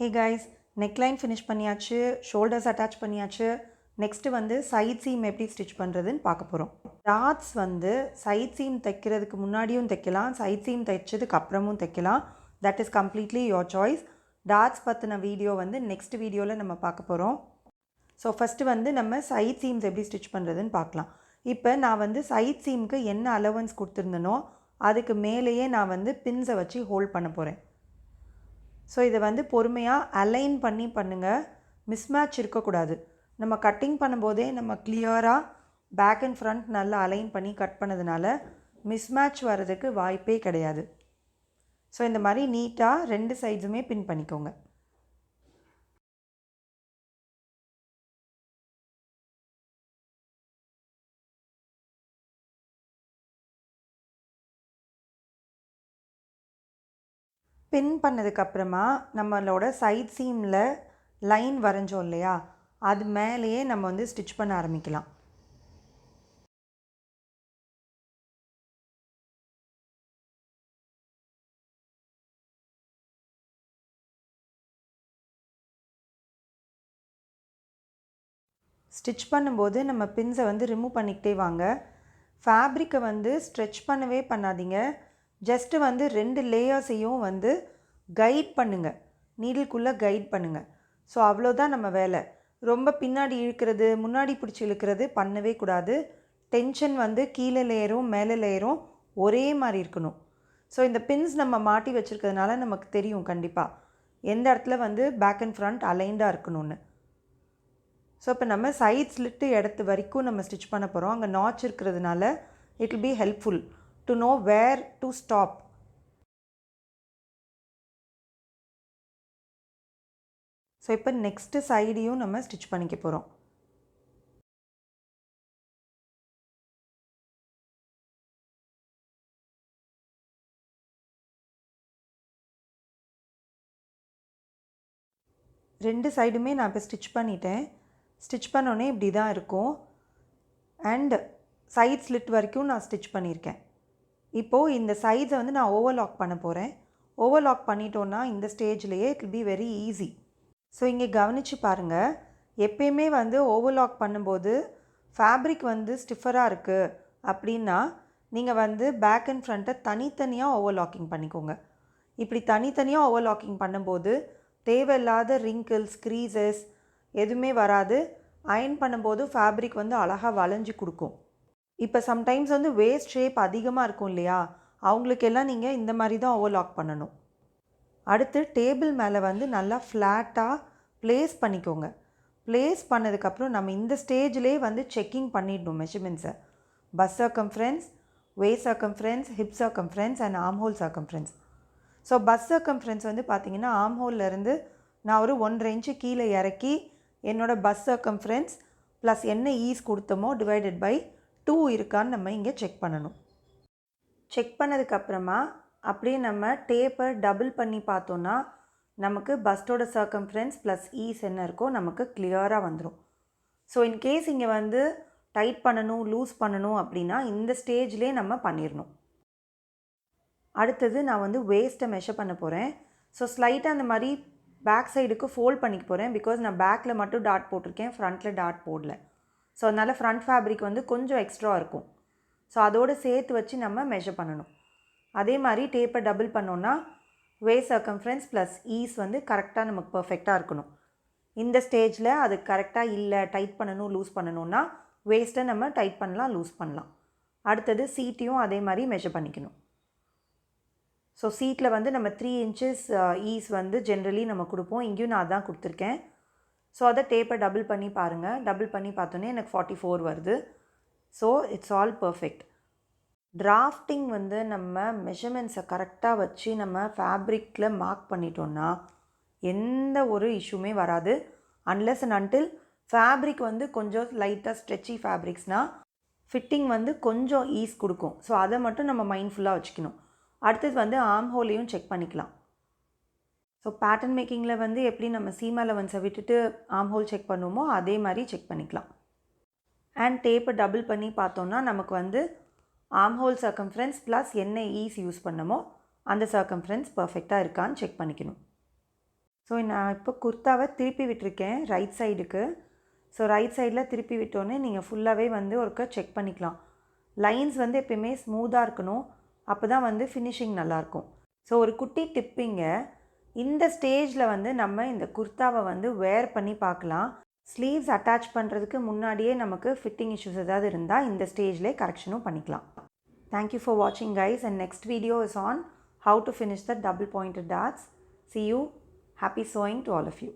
Hey guys, neckline finish பண்ணியாச்சு, shoulders attach பண்ணியாச்சு. Next வந்து சைட் சீம் எப்படி ஸ்டிச் பண்ணுறதுன்னு பார்க்க போகிறோம். டாட்ஸ் வந்து சைட் சீம் தைக்கிறதுக்கு முன்னாடியும் தைக்கலாம், சைட் சீம் தைச்சதுக்கு அப்புறமும் தைக்கலாம். That is completely your choice. Darts பற்றின வீடியோ வந்து நெக்ஸ்ட் வீடியோவில் நம்ம பார்க்க போகிறோம். ஸோ ஃபஸ்ட்டு வந்து நம்ம சைட் சீம்ஸ் எப்படி ஸ்டிச் பண்ணுறதுன்னு பார்க்கலாம். இப்போ நான் வந்து சைட் சீமுக்கு என்ன அலவன்ஸ் கொடுத்துருந்தனோ அதுக்கு மேலேயே நான் வந்து பின்ஸை வச்சு ஹோல்ட் பண்ண போகிறேன். ஸோ இதை வந்து பொறுமையாக அலைன் பண்ணி பண்ணுங்கள், மிஸ்மேட்ச் இருக்கக்கூடாது. நம்ம கட்டிங் பண்ணும்போதே நம்ம கிளியராக பேக் அண்ட் ஃப்ரண்ட் நல்லா அலைன் பண்ணி கட் பண்ணதுனால மிஸ்மேட்ச் வர்றதுக்கு வாய்ப்பே கிடையாது. ஸோ இந்த மாதிரி நீட்டாக ரெண்டு சைட்ஸுமே பின் பண்ணிக்கோங்க. பின் பண்ணதுக்கப்புறமா நம்மளோட சைட் சீமில் லைன் வரைஞ்சோம் இல்லையா, அது மேலேயே நம்ம வந்து ஸ்டிச் பண்ண ஆரம்பிக்கலாம். ஸ்டிச் பண்ணும்போது நம்ம பின்ஸை வந்து ரிமூவ் பண்ணிக்கிட்டே வாங்க. ஃபேப்ரிக்கை வந்து ஸ்ட்ரெச் பண்ணவே பண்ணாதீங்க. ஜஸ்ட்டு வந்து 2 லேயர்ஸையும் வந்து கைட் பண்ணுங்கள், நீடில்குள்ளே கைட் பண்ணுங்கள். ஸோ அவ்வளோதான் நம்ம வேலை. ரொம்ப பின்னாடி இழுக்கிறது, முன்னாடி பிடிச்சி இழுக்கிறது பண்ணவே கூடாது. டென்ஷன் வந்து கீழே லேயரும் மேலே லேயரும் ஒரே மாதிரி இருக்கணும். ஸோ இந்த பின்ஸ் நம்ம மாட்டி வச்சுருக்கிறதுனால நமக்கு தெரியும் கண்டிப்பாக எந்த இடத்துல வந்து பேக் அண்ட் ஃப்ரண்ட் அலைண்டாக இருக்கணும்னு. ஸோ இப்போ நம்ம சைட் ஸ்லிட்டு இடத்து வரைக்கும் நம்ம ஸ்டிச் பண்ண போகிறோம். அங்கே நாட்ச் இருக்கிறதுனால it will be helpful to know where to stop. So இப்போ நெக்ஸ்ட்டு சைடையும் நம்ம ஸ்டிச் பண்ணிக்க போகிறோம். ரெண்டு சைடுமே நான் இப்போ ஸ்டிச் பண்ணிட்டேன். ஸ்டிச் பண்ணோன்னே இப்படி தான் இருக்கும். அண்ட் சைட் ஸ்லிட் வரைக்கும் நான் ஸ்டிச் பண்ணியிருக்கேன். இப்போது இந்த சைட்ஸை வந்து நான் ஓவர்லாக் பண்ண போகிறேன். ஓவர்லாக் பண்ணிட்டோன்னா இந்த ஸ்டேஜ்லேயே it will be very easy. So இங்கே கவனித்து பாருங்கள், எப்பயுமே வந்து ஓவர்லாக் பண்ணும்போது ஃபேப்ரிக் வந்து ஸ்டிஃபராக இருக்குது அப்படின்னா நீங்கள் வந்து பேக் அண்ட் ஃப்ரண்ட்டை தனித்தனியாக ஓவர்லாக்கிங் பண்ணிக்கோங்க. இப்படி தனித்தனியாக ஓவர்லாக்கிங் பண்ணும்போது தேவையில்லாத ரிங்கிள்ஸ், க்ரீசஸ் எதுவுமே வராது. அயர்ன் பண்ணும்போது ஃபேப்ரிக் வந்து அழகாக வளைஞ்சு கொடுக்கும். இப்போ சம்டைம்ஸ் வந்து வேஸ்ட் ஷேப் அதிகமாக இருக்கும் இல்லையா, அவங்களுக்கெல்லாம் நீங்கள் இந்த மாதிரி தான் ஓவர்லாக் பண்ணணும். அடுத்து டேபிள் மேலே வந்து நல்லா ஃப்ளாட்டாக ப்ளேஸ் பண்ணிக்கோங்க. ப்ளேஸ் பண்ணதுக்கப்புறம் நம்ம இந்த ஸ்டேஜ்லேயே வந்து செக்கிங் பண்ணிடணும் மெஷர்மெண்ட்ஸை. Bust circumference, waist circumference, hip circumference and armhole circumference. So bust circumference வந்து பார்த்திங்கன்னா ஆர்ம் ஹோல்லேருந்து நான் ஒரு 1.5 இன்ச்சு கீழே இறக்கி என்னோடய பஸ் சர்க்கம்ஃபரன்ஸ் ப்ளஸ் என்ன ஈஸ் கொடுத்தோமோ டிவைடட் பை 2 இருக்கான்னு நம்ம இங்கே செக் பண்ணணும். செக் பண்ணதுக்கப்புறமா அப்படியே நம்ம டேப்பை டபுள் பண்ணி பார்த்தோன்னா நமக்கு பஸ்டோட சர்க்கம்ஃபரன்ஸ் ப்ளஸ் ஈஸ் என்ன இருக்கோ நமக்கு கிளியராக வந்துடும். ஸோ இன்கேஸ் இங்கே வந்து டைட் பண்ணணும், லூஸ் பண்ணணும் அப்படின்னா இந்த ஸ்டேஜ்லேயே நம்ம பண்ணிடணும். அடுத்தது நான் வந்து வேஸ்ட்டை மெஷர் பண்ண போகிறேன். ஸோ ஸ்லைட்டாக அந்த மாதிரி பேக் சைடுக்கு ஃபோல்ட் பண்ணிக்க போகிறேன். பிகாஸ் நான் பேக்கில் மட்டும் டாட் போட்டிருக்கேன், ஃப்ரண்ட்டில் டாட் போடல. ஸோ அதனால் ஃப்ரண்ட் ஃபேப்ரிக் வந்து கொஞ்சம் எக்ஸ்ட்ரா இருக்கும். ஸோ அதோடு சேர்த்து வச்சு நம்ம மெஷர் பண்ணணும். அதே மாதிரி டேப்பை டபுள் பண்ணோன்னா வேஸ்ட் சர்க்கம்ஃபரன்ஸ் ப்ளஸ் ஈஸ் வந்து கரெக்டாக நமக்கு பர்ஃபெக்டாக இருக்கணும். இந்த ஸ்டேஜில் அது கரெக்டாக இல்லை, டைட் பண்ணணும், லூஸ் பண்ணணுன்னா வேஸ்ட்டை நம்ம டைட் பண்ணலாம், லூஸ் பண்ணலாம். அடுத்தது சீட்டையும் அதே மாதிரி மெஷர் பண்ணிக்கணும். ஸோ சீட்டில் வந்து நம்ம 3 இன்ச்சஸ் ஈஸ் வந்து ஜென்ரலி நம்ம கொடுப்போம். இங்கேயும் நான் அதான் கொடுத்துருக்கேன். ஸோ அதை டேப்பை டபுள் பண்ணி பாருங்கள். டபுள் பண்ணி பார்த்தோன்னே எனக்கு 44 வருது. So it's all perfect. Drafting வந்து நம்ம மெஷர்மெண்ட்ஸை கரெக்டாக வச்சு நம்ம ஃபேப்ரிக்கில் மார்க் பண்ணிட்டோன்னா எந்த ஒரு இஷ்யூமே வராது. அன்லெஸ் அண்ட் அன்டில் ஃபேப்ரிக் வந்து கொஞ்சம் லைட்டாக ஸ்ட்ரெச்சி ஃபேப்ரிக்ஸ்னால் ஃபிட்டிங் வந்து கொஞ்சம் ஈஸ் கொடுக்கும். ஸோ அதை மட்டும் நம்ம மைண்ட்ஃபுல்லாக வச்சுக்கணும். அடுத்தது வந்து ஆர்ம் ஹோலையும் செக் பண்ணிக்கலாம். ஸோ பேட்டர்ன் மேக்கிங்கில் வந்து எப்படி நம்ம சீம் அலவன்ஸை விட்டுட்டு ஆர்ம் ஹோல் செக் பண்ணுவோமோ அதே மாதிரி செக் பண்ணிக்கலாம். அண்ட் டேப்பை டபுள் பண்ணி பார்த்தோன்னா நமக்கு வந்து ஆர்ம் ஹோல் சர்க்கம்ஃபரன்ஸ் ப்ளஸ் என்ன ஈஸ் யூஸ் பண்ணமோ அந்த சர்க்கம்ஃபரன்ஸ் பர்ஃபெக்டாக இருக்கான்னு செக் பண்ணிக்கணும். ஸோ நான் இப்போ குர்தாவை திருப்பி விட்டுருக்கேன் ரைட் சைடுக்கு. ஸோ ரைட் சைடில் திருப்பி விட்டோன்னே நீங்கள் ஃபுல்லாகவே வந்து ஒருக்கா செக் பண்ணிக்கலாம். லைன்ஸ் வந்து எப்பயுமே ஸ்மூத்தாக இருக்கணும். அப்போ தான் வந்து ஃபினிஷிங் நல்லாயிருக்கும். ஸோ ஒரு குட்டி டிப்பிங்க, இந்த ஸ்டேஜில் வந்து நம்ம இந்த குர்தாவை வந்து வேர் பண்ணி பார்க்கலாம். ஸ்லீவ்ஸ் அட்டாச் பண்ணுறதுக்கு முன்னாடியே நமக்கு ஃபிட்டிங் இஷ்யூஸ் ஏதாவது இருந்தால் இந்த ஸ்டேஜ்லேயே கரெக்ஷனும் பண்ணிக்கலாம். தேங்க்யூ ஃபார் வாட்சிங் guys, and next video is on how to finish the double pointed darts. See you. Happy sewing to all of you.